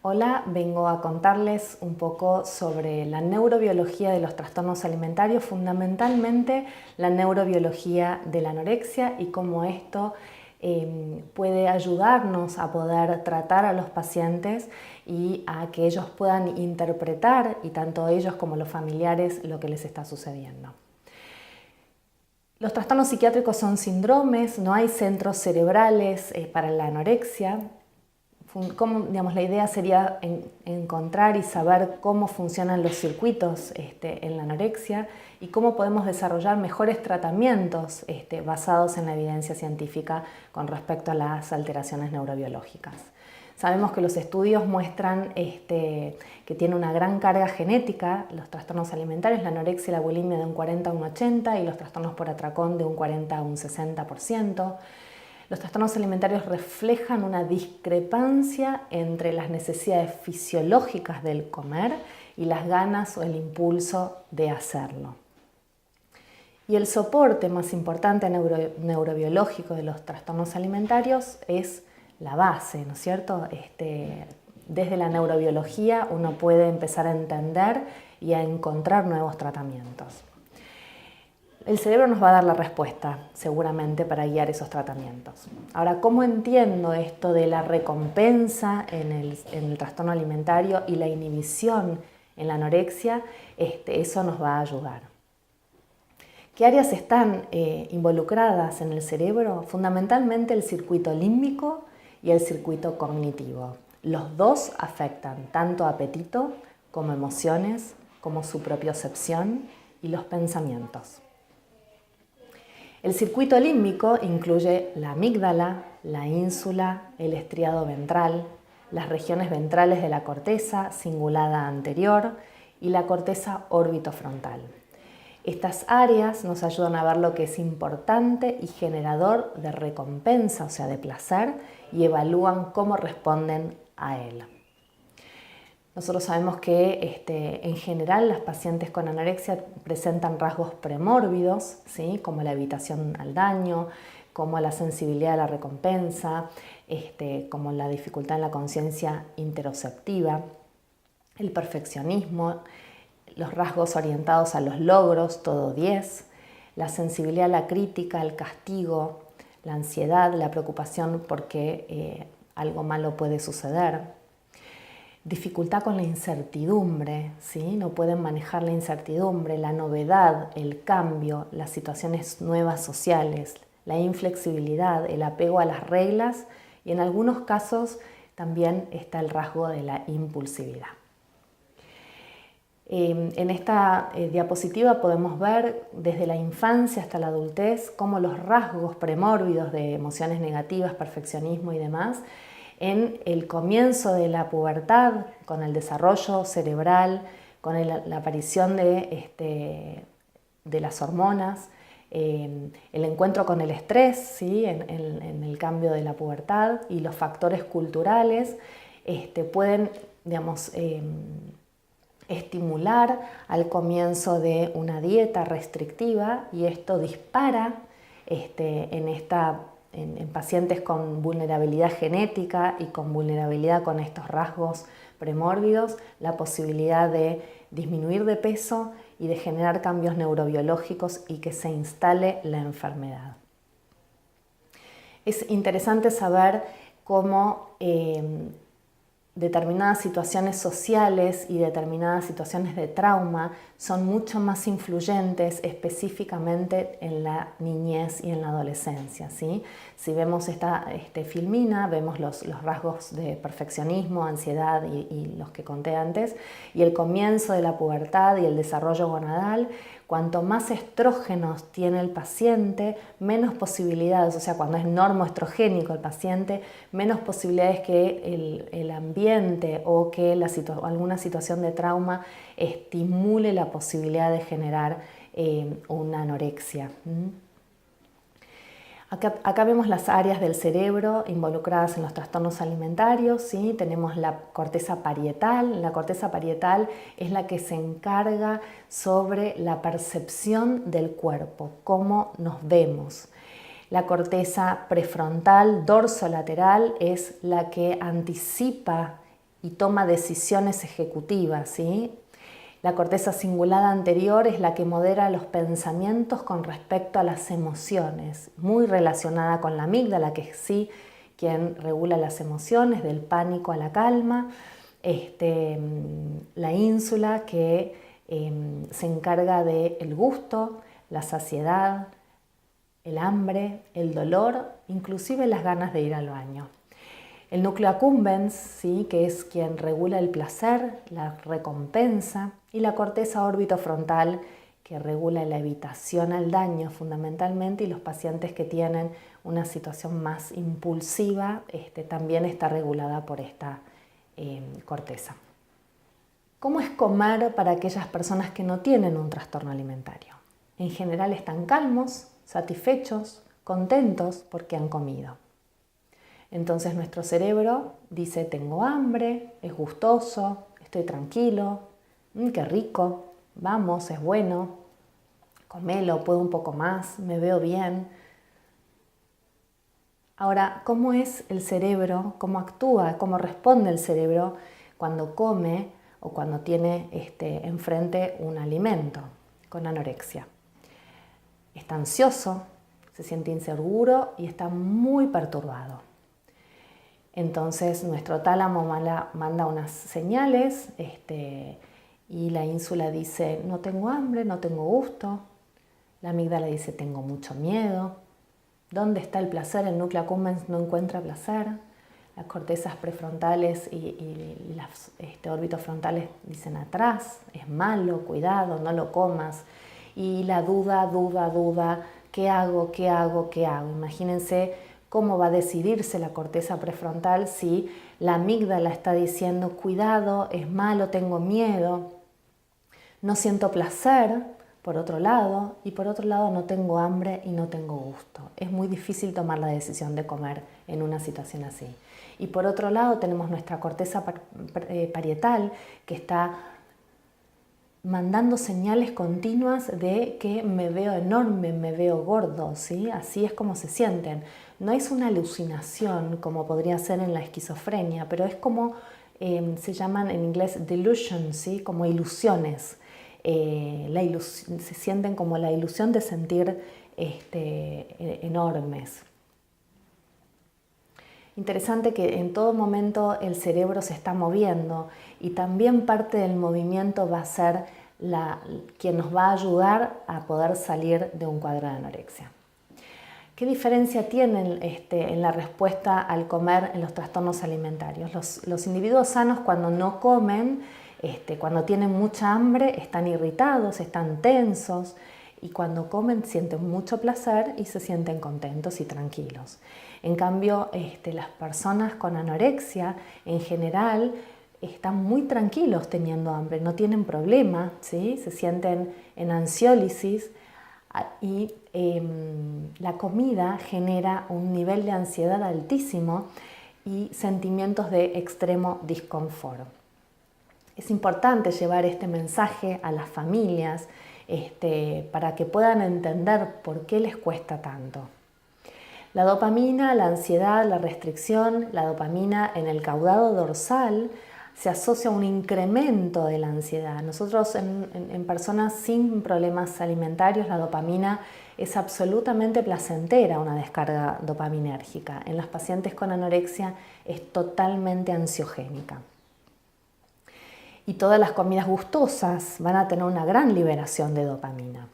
Hola, vengo a contarles un poco sobre la neurobiología de los trastornos alimentarios, fundamentalmente la neurobiología de la anorexia y cómo esto puede ayudarnos a poder tratar a los pacientes y a que ellos puedan interpretar, y tanto ellos como los familiares, lo que les está sucediendo. Los trastornos psiquiátricos son síndromes, no hay centros cerebrales para la anorexia. La idea sería encontrar y saber cómo funcionan los circuitos en la anorexia y cómo podemos desarrollar mejores tratamientos basados en la evidencia científica con respecto a las alteraciones neurobiológicas. Sabemos que los estudios muestran que tiene una gran carga genética los trastornos alimentarios, la anorexia y la bulimia de un 40 a un 80% y los trastornos por atracón de un 40 a un 60%. Los trastornos alimentarios reflejan una discrepancia entre las necesidades fisiológicas del comer y las ganas o el impulso de hacerlo. Y el soporte más importante neurobiológico de los trastornos alimentarios es la base, ¿no es cierto? Desde la neurobiología uno puede empezar a entender y a encontrar nuevos tratamientos. El cerebro nos va a dar la respuesta, seguramente, para guiar esos tratamientos. Ahora, ¿cómo entiendo esto de la recompensa en el trastorno alimentario y la inhibición en la anorexia? Eso nos va a ayudar. ¿Qué áreas están involucradas en el cerebro? Fundamentalmente el circuito límbico y el circuito cognitivo. Los dos afectan tanto apetito como emociones, como su propiocepción y los pensamientos. El circuito límbico incluye la amígdala, la ínsula, el estriado ventral, las regiones ventrales de la corteza cingulada anterior y la corteza orbitofrontal. Estas áreas nos ayudan a ver lo que es importante y generador de recompensa, o sea, de placer, y evalúan cómo responden a él. Nosotros sabemos que en general las pacientes con anorexia presentan rasgos premórbidos, ¿sí? Como la evitación al daño, como la sensibilidad a la recompensa, como la dificultad en la conciencia interoceptiva, el perfeccionismo, los rasgos orientados a los logros, todo 10, la sensibilidad a la crítica, al castigo, la ansiedad, la preocupación porque algo malo puede suceder. Dificultad con la incertidumbre, ¿sí? No pueden manejar la incertidumbre, la novedad, el cambio, las situaciones nuevas sociales, la inflexibilidad, el apego a las reglas y en algunos casos también está el rasgo de la impulsividad. En esta diapositiva podemos ver desde la infancia hasta la adultez cómo los rasgos premórbidos de emociones negativas, perfeccionismo y demás en el comienzo de la pubertad, con el desarrollo cerebral, con la aparición de las hormonas, el encuentro con el estrés, ¿sí? en el cambio de la pubertad y los factores culturales pueden, estimular al comienzo de una dieta restrictiva y esto dispara en pacientes con vulnerabilidad genética y con vulnerabilidad con estos rasgos premórbidos, la posibilidad de disminuir de peso y de generar cambios neurobiológicos y que se instale la enfermedad. Es interesante saber cómo determinadas situaciones sociales y determinadas situaciones de trauma son mucho más influyentes específicamente en la niñez y en la adolescencia, ¿sí? Si vemos esta filmina, vemos los rasgos de perfeccionismo, ansiedad y los que conté antes, y el comienzo de la pubertad y el desarrollo gonadal. Cuanto más estrógenos tiene el paciente, menos posibilidades, o sea, cuando es normoestrogénico el paciente, menos posibilidades que el ambiente o que alguna situación de trauma estimule la posibilidad de generar una anorexia. Acá vemos las áreas del cerebro involucradas en los trastornos alimentarios, ¿sí? Tenemos la corteza parietal. La corteza parietal es la que se encarga sobre la percepción del cuerpo, cómo nos vemos. La corteza prefrontal dorsolateral es la que anticipa y toma decisiones ejecutivas, ¿sí? La corteza cingulada anterior es la que modera los pensamientos con respecto a las emociones, muy relacionada con la amígdala, que es sí quien regula las emociones, del pánico a la calma. La ínsula que se encarga del gusto, la saciedad, el hambre, el dolor, inclusive las ganas de ir al baño. El núcleo accumbens, ¿sí? Que es quien regula el placer, la recompensa, y la corteza orbitofrontal, que regula la evitación al daño fundamentalmente, y los pacientes que tienen una situación más impulsiva también está regulada por esta corteza. ¿Cómo es comer para aquellas personas que no tienen un trastorno alimentario? En general están calmos, satisfechos, contentos porque han comido. Entonces nuestro cerebro dice: tengo hambre, es gustoso, estoy tranquilo, qué rico, vamos, es bueno, comelo, puedo un poco más, me veo bien. Ahora, ¿cómo es el cerebro? ¿Cómo actúa? ¿Cómo responde el cerebro cuando come o cuando tiene enfrente un alimento con anorexia? Está ansioso, se siente inseguro y está muy perturbado. Entonces nuestro tálamo manda unas señales y la ínsula dice: no tengo hambre, no tengo gusto. La amígdala dice: tengo mucho miedo. ¿Dónde está el placer? El núcleo accumbens no encuentra placer. Las cortezas prefrontales y las órbitos frontales dicen: atrás, es malo, cuidado, no lo comas. Y la duda, ¿qué hago? ¿Qué hago? ¿Qué hago? Imagínense cómo va a decidirse la corteza prefrontal si la amígdala está diciendo: cuidado, es malo, tengo miedo, no siento placer, por otro lado, y por otro lado no tengo hambre y no tengo gusto. Es muy difícil tomar la decisión de comer en una situación así. Y por otro lado tenemos nuestra corteza parietal, que está mandando señales continuas de que me veo enorme, me veo gordo, ¿sí? Así es como se sienten. No es una alucinación como podría ser en la esquizofrenia, pero es como se llaman en inglés delusions, ¿sí? Como ilusiones. Se sienten como la ilusión de sentir enormes. Interesante que en todo momento el cerebro se está moviendo y también parte del movimiento va a ser quien nos va a ayudar a poder salir de un cuadro de anorexia. ¿Qué diferencia tienen en la respuesta al comer en los trastornos alimentarios? Los individuos sanos, cuando no comen, cuando tienen mucha hambre, están irritados, están tensos, y cuando comen sienten mucho placer y se sienten contentos y tranquilos. En cambio, las personas con anorexia en general están muy tranquilos teniendo hambre, no tienen problema, ¿sí? Se sienten en ansiólisis y la comida genera un nivel de ansiedad altísimo y sentimientos de extremo disconfort. Es importante llevar este mensaje a las familias para que puedan entender por qué les cuesta tanto. La dopamina, la ansiedad, la restricción, la dopamina en el caudado dorsal se asocia a un incremento de la ansiedad. Nosotros en personas sin problemas alimentarios, la dopamina es absolutamente placentera, una descarga dopaminérgica. En los pacientes con anorexia es totalmente ansiogénica. Y todas las comidas gustosas van a tener una gran liberación de dopamina.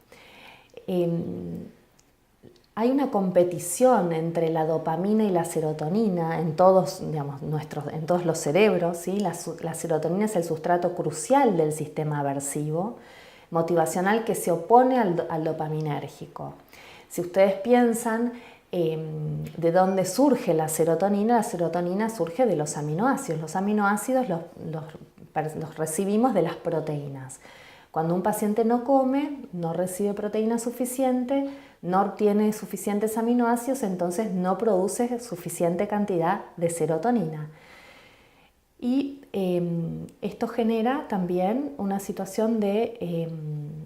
Hay una competición entre la dopamina y la serotonina en todos, en todos los cerebros, ¿sí? La serotonina es el sustrato crucial del sistema aversivo motivacional que se opone al dopaminérgico. Si ustedes piensan de dónde surge la serotonina surge de los aminoácidos. Los aminoácidos los recibimos de las proteínas. Cuando un paciente no come, no recibe proteína suficiente, no obtiene suficientes aminoácidos, entonces no produce suficiente cantidad de serotonina. Y esto genera también una situación de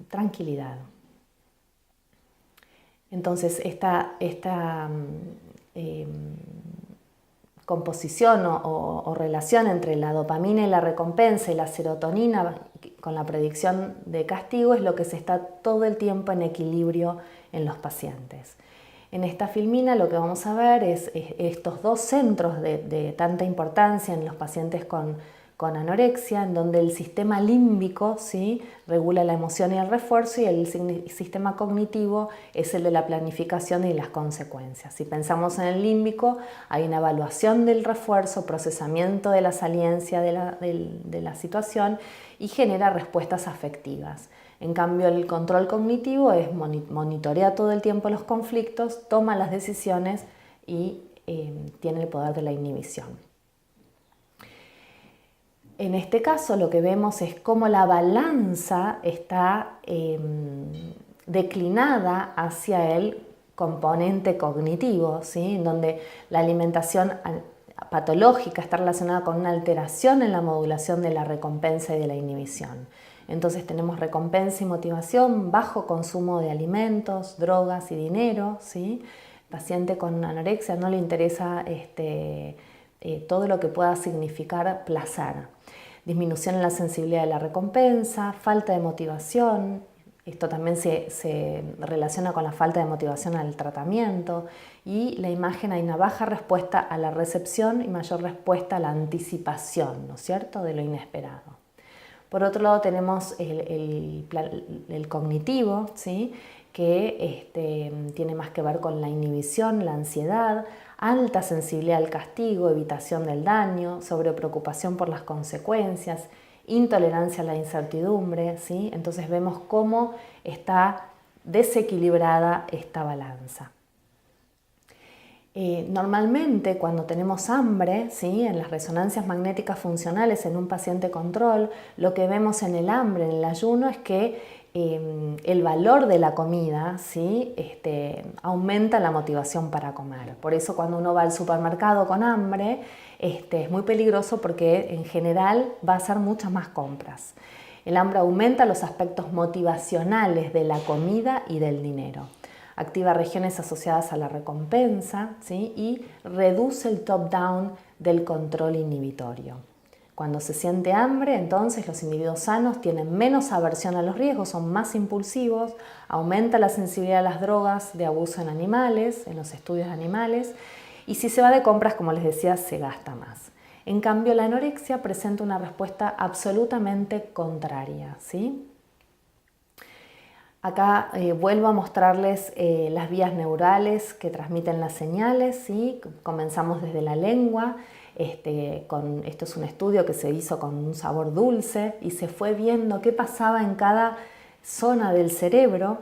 tranquilidad. Entonces esta composición o relación entre la dopamina y la recompensa y la serotonina con la predicción de castigo es lo que se está todo el tiempo en equilibrio en los pacientes. En esta filmina lo que vamos a ver es estos dos centros de tanta importancia en los pacientes con anorexia, en donde el sistema límbico, ¿sí?, regula la emoción y el refuerzo, y el sistema cognitivo es el de la planificación y las consecuencias. Si pensamos en el límbico, hay una evaluación del refuerzo, procesamiento de la saliencia de la situación y genera respuestas afectivas. En cambio, el control cognitivo es monitorea todo el tiempo los conflictos, toma las decisiones y tiene el poder de la inhibición. En este caso lo que vemos es cómo la balanza está declinada hacia el componente cognitivo, ¿sí?, en donde la alimentación patológica está relacionada con una alteración en la modulación de la recompensa y de la inhibición. Entonces tenemos recompensa y motivación, bajo consumo de alimentos, drogas y dinero, ¿sí? El paciente con anorexia no le interesa todo lo que pueda significar placer. Disminución en la sensibilidad de la recompensa, falta de motivación. Esto también se relaciona con la falta de motivación al tratamiento, y la imagen, hay una baja respuesta a la recepción y mayor respuesta a la anticipación, ¿no es cierto?, de lo inesperado. Por otro lado tenemos el cognitivo, ¿sí?, que tiene más que ver con la inhibición, la ansiedad, alta sensibilidad al castigo, evitación del daño, sobrepreocupación por las consecuencias, intolerancia a la incertidumbre, ¿sí? Entonces vemos cómo está desequilibrada esta balanza. Normalmente cuando tenemos hambre, ¿sí?, en las resonancias magnéticas funcionales en un paciente control, lo que vemos en el hambre, en el ayuno, es que el valor de la comida, ¿sí?, aumenta la motivación para comer. Por eso cuando uno va al supermercado con hambre, es muy peligroso, porque en general va a hacer muchas más compras. El hambre aumenta los aspectos motivacionales de la comida y del dinero. Activa regiones asociadas a la recompensa, ¿sí?, y reduce el top-down del control inhibitorio. Cuando se siente hambre, entonces los individuos sanos tienen menos aversión a los riesgos, son más impulsivos, aumenta la sensibilidad a las drogas de abuso en animales, en los estudios de animales, y si se va de compras, como les decía, se gasta más. En cambio, la anorexia presenta una respuesta absolutamente contraria, ¿sí? Acá vuelvo a mostrarles las vías neurales que transmiten las señales, ¿sí? Comenzamos desde la lengua. Esto es un estudio que se hizo con un sabor dulce, y se fue viendo qué pasaba en cada zona del cerebro,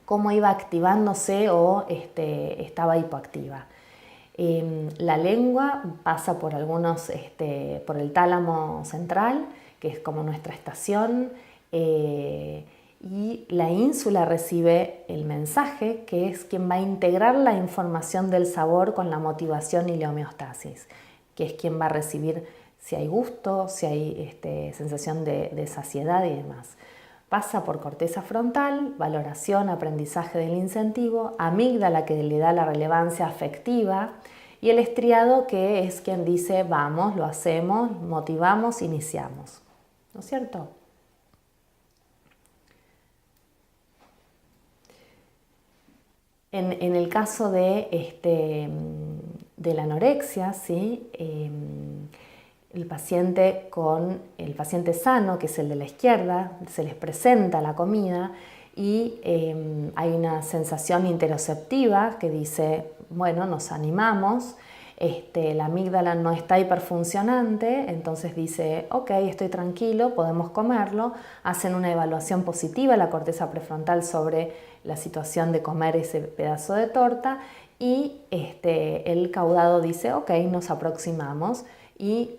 cómo iba activándose o estaba hipoactiva. La lengua pasa por por el tálamo central, que es como nuestra estación, y la ínsula recibe el mensaje, que es quien va a integrar la información del sabor con la motivación y la homeostasis, que es quien va a recibir si hay gusto, si hay sensación de saciedad y demás. Pasa por corteza frontal, valoración, aprendizaje del incentivo, amígdala, que le da la relevancia afectiva, y el estriado, que es quien dice vamos, lo hacemos, motivamos, iniciamos. ¿No es cierto? En el caso de la anorexia, ¿sí?, el paciente sano, que es el de la izquierda, se les presenta la comida y hay una sensación interoceptiva que dice, bueno, nos animamos. La amígdala no está hiperfuncionante, entonces dice, ok, estoy tranquilo, podemos comerlo. Hacen una evaluación positiva la corteza prefrontal sobre la situación de comer ese pedazo de torta, y el caudado dice, ok, nos aproximamos y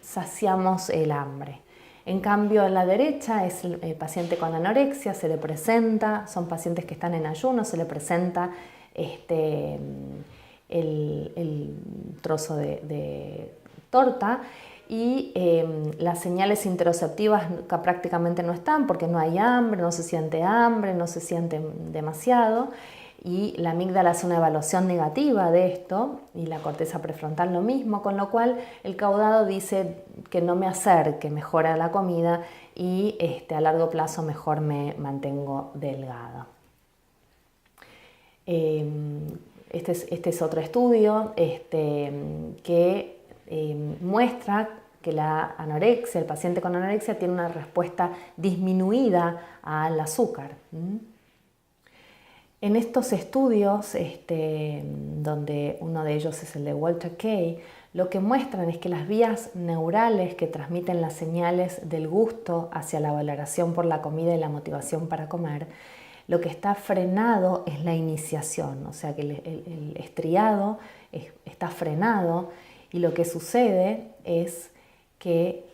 saciamos el hambre. En cambio, en la derecha es el paciente con anorexia, se le presenta, son pacientes que están en ayuno, se le presenta el trozo de torta, y las señales interoceptivas prácticamente no están, porque no hay hambre, no se siente demasiado. y la amígdala hace una evaluación negativa de esto y la corteza prefrontal lo mismo, con lo cual el caudado dice que no me acerque, mejora la comida y a largo plazo mejor me mantengo delgado. Este es otro estudio que muestra que la anorexia, el paciente con anorexia tiene una respuesta disminuida al azúcar. En estos estudios, donde uno de ellos es el de Walter Kaye, lo que muestran es que las vías neurales que transmiten las señales del gusto hacia la valoración por la comida y la motivación para comer, lo que está frenado es la iniciación, o sea que el estriado está frenado y lo que sucede es que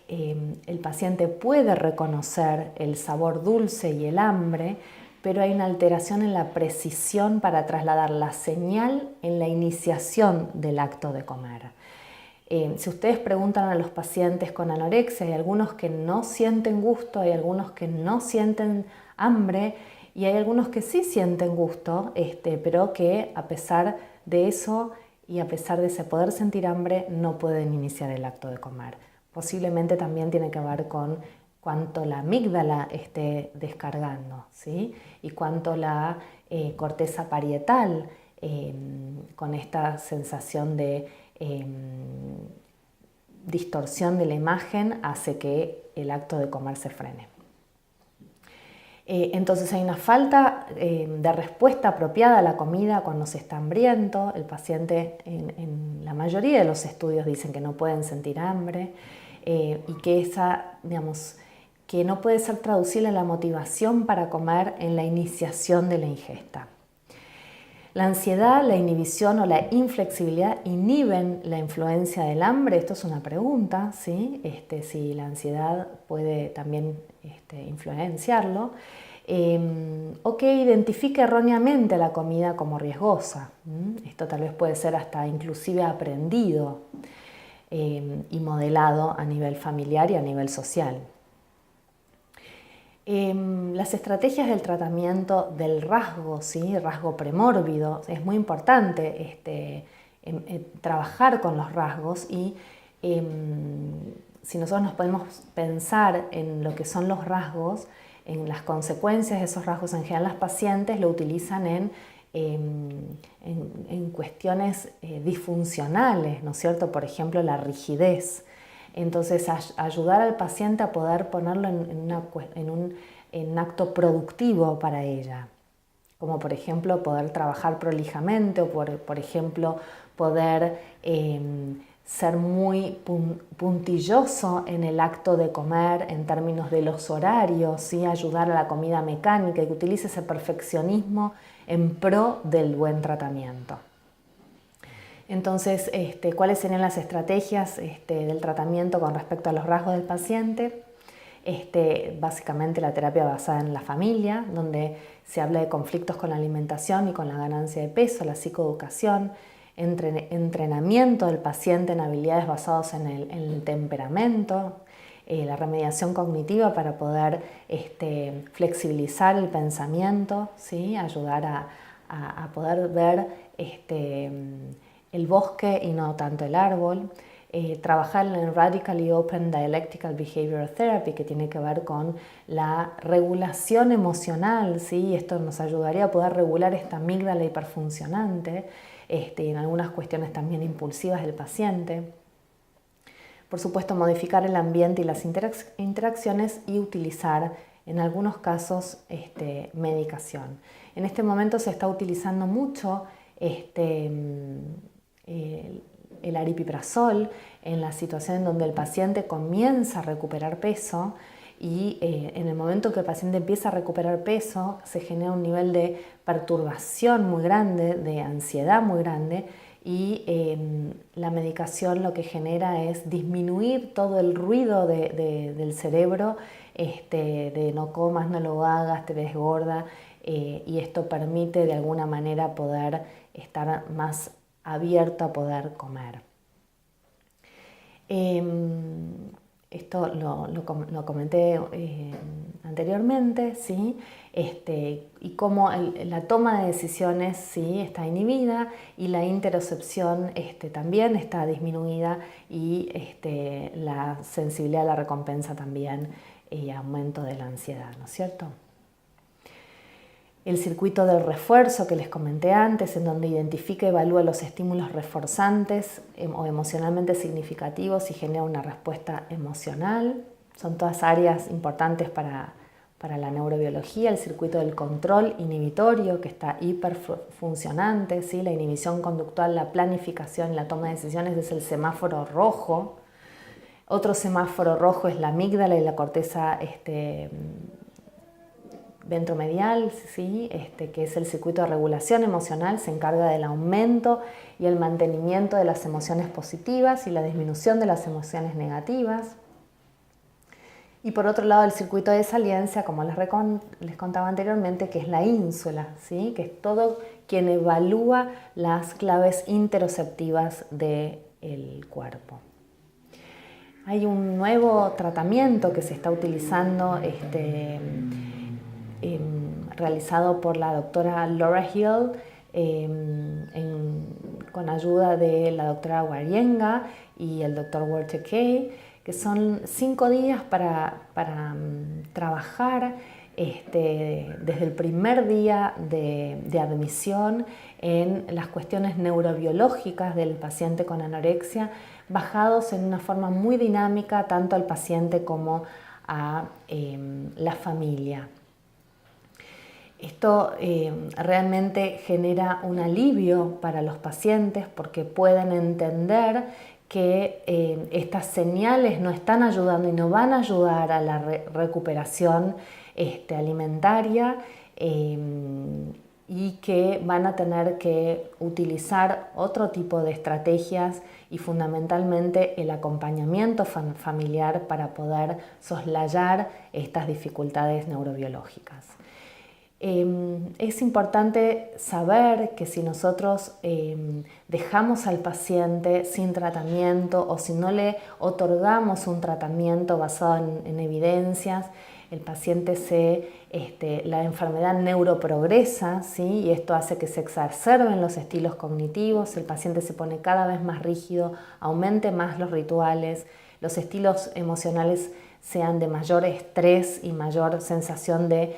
el paciente puede reconocer el sabor dulce y el hambre, pero hay una alteración en la precisión para trasladar la señal en la iniciación del acto de comer. Si ustedes preguntan a los pacientes con anorexia, hay algunos que no sienten gusto, hay algunos que no sienten hambre y hay algunos que sí sienten gusto, pero que a pesar de eso y a pesar de ese poder sentir hambre no pueden iniciar el acto de comer. Posiblemente también tiene que ver con cuánto la amígdala esté descargando, ¿sí? Y cuánto la corteza parietal con esta sensación de distorsión de la imagen hace que el acto de comer se frene. Entonces hay una falta de respuesta apropiada a la comida cuando se está hambriento. El paciente en la mayoría de los estudios dicen que no pueden sentir hambre y que que no puede ser traducible a la motivación para comer en la iniciación de la ingesta. La ansiedad, la inhibición o la inflexibilidad inhiben la influencia del hambre. Esto es una pregunta, ¿sí? Si la ansiedad puede también influenciarlo. O que identifique erróneamente la comida como riesgosa. Esto tal vez puede ser hasta inclusive aprendido y modelado a nivel familiar y a nivel social. Las estrategias del tratamiento del rasgo, ¿sí? Rasgo premórbido, es muy importante trabajar con los rasgos y si nosotros nos podemos pensar en lo que son los rasgos, en las consecuencias de esos rasgos en general, las pacientes lo utilizan en cuestiones disfuncionales, ¿no es cierto? Por ejemplo, la rigidez. Entonces, ayudar al paciente a poder ponerlo en un acto productivo para ella, como por ejemplo poder trabajar prolijamente o por ejemplo poder ser muy puntilloso en el acto de comer en términos de los horarios, ¿sí? Ayudar a la comida mecánica y que utilice ese perfeccionismo en pro del buen tratamiento. Entonces, ¿cuáles serían las estrategias del tratamiento con respecto a los rasgos del paciente? Básicamente la terapia basada en la familia, donde se habla de conflictos con la alimentación y con la ganancia de peso, la psicoeducación, entrenamiento del paciente en habilidades basadas en el temperamento, la remediación cognitiva para poder flexibilizar el pensamiento, ¿sí? Ayudar a poder ver el bosque y no tanto el árbol. Trabajar en el Radically Open Dialectical Behavioral Therapy, que tiene que ver con la regulación emocional, ¿sí? Esto nos ayudaría a poder regular esta amígdala hiperfuncionante en algunas cuestiones también impulsivas del paciente. Por supuesto, modificar el ambiente y las interacciones y utilizar en algunos casos medicación. En este momento se está utilizando mucho el aripiprazol en la situación en donde el paciente comienza a recuperar peso y en el momento que el paciente empieza a recuperar peso se genera un nivel de perturbación muy grande, de ansiedad muy grande y la medicación lo que genera es disminuir todo el ruido del cerebro de no comas, no lo hagas, te ves gorda y esto permite de alguna manera poder estar más abierto a poder comer. Esto lo comenté anteriormente, ¿sí? Y cómo la toma de decisiones, ¿sí?, está inhibida y la interocepción también está disminuida y la sensibilidad a la recompensa también y aumento de la ansiedad, ¿no es cierto? El circuito del refuerzo que les comenté antes, en donde identifica y evalúa los estímulos reforzantes o emocionalmente significativos y genera una respuesta emocional. Son todas áreas importantes para la neurobiología. El circuito del control inhibitorio, que está hiperfuncionante, ¿sí? La inhibición conductual, la planificación, la toma de decisiones es el semáforo rojo. Otro semáforo rojo es la amígdala y la corteza ventromedial, ¿sí? Que es el circuito de regulación emocional, se encarga del aumento y el mantenimiento de las emociones positivas y la disminución de las emociones negativas. Y por otro lado, el circuito de saliencia, como les contaba anteriormente, que es la ínsula, ¿sí? Que es todo quien evalúa las claves interoceptivas del cuerpo. Hay un nuevo tratamiento que se está utilizando realizado por la doctora Laura Hill con ayuda de la doctora Warienga y el doctor Walter Kay, que son 5 días para trabajar desde el primer día de admisión en las cuestiones neurobiológicas del paciente con anorexia, bajados en una forma muy dinámica tanto al paciente como a la familia. Esto realmente genera un alivio para los pacientes porque pueden entender que estas señales no están ayudando y no van a ayudar a la recuperación alimentaria y que van a tener que utilizar otro tipo de estrategias y fundamentalmente el acompañamiento familiar para poder soslayar estas dificultades neurobiológicas. Es importante saber que si nosotros dejamos al paciente sin tratamiento o si no le otorgamos un tratamiento basado en evidencias, el paciente la enfermedad neuroprogresa, ¿sí? Y esto hace que se exacerben los estilos cognitivos, el paciente se pone cada vez más rígido, aumente más los rituales, los estilos emocionales sean de mayor estrés y mayor sensación de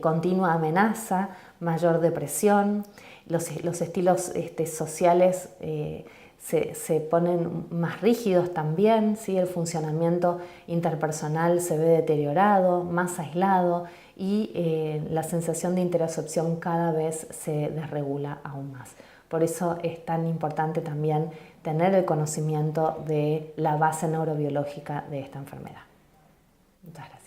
continua amenaza, mayor depresión. Los estilos sociales se ponen más rígidos también, ¿sí? El funcionamiento interpersonal se ve deteriorado, más aislado y la sensación de interocepción cada vez se desregula aún más. Por eso es tan importante también tener el conocimiento de la base neurobiológica de esta enfermedad. Muchas gracias.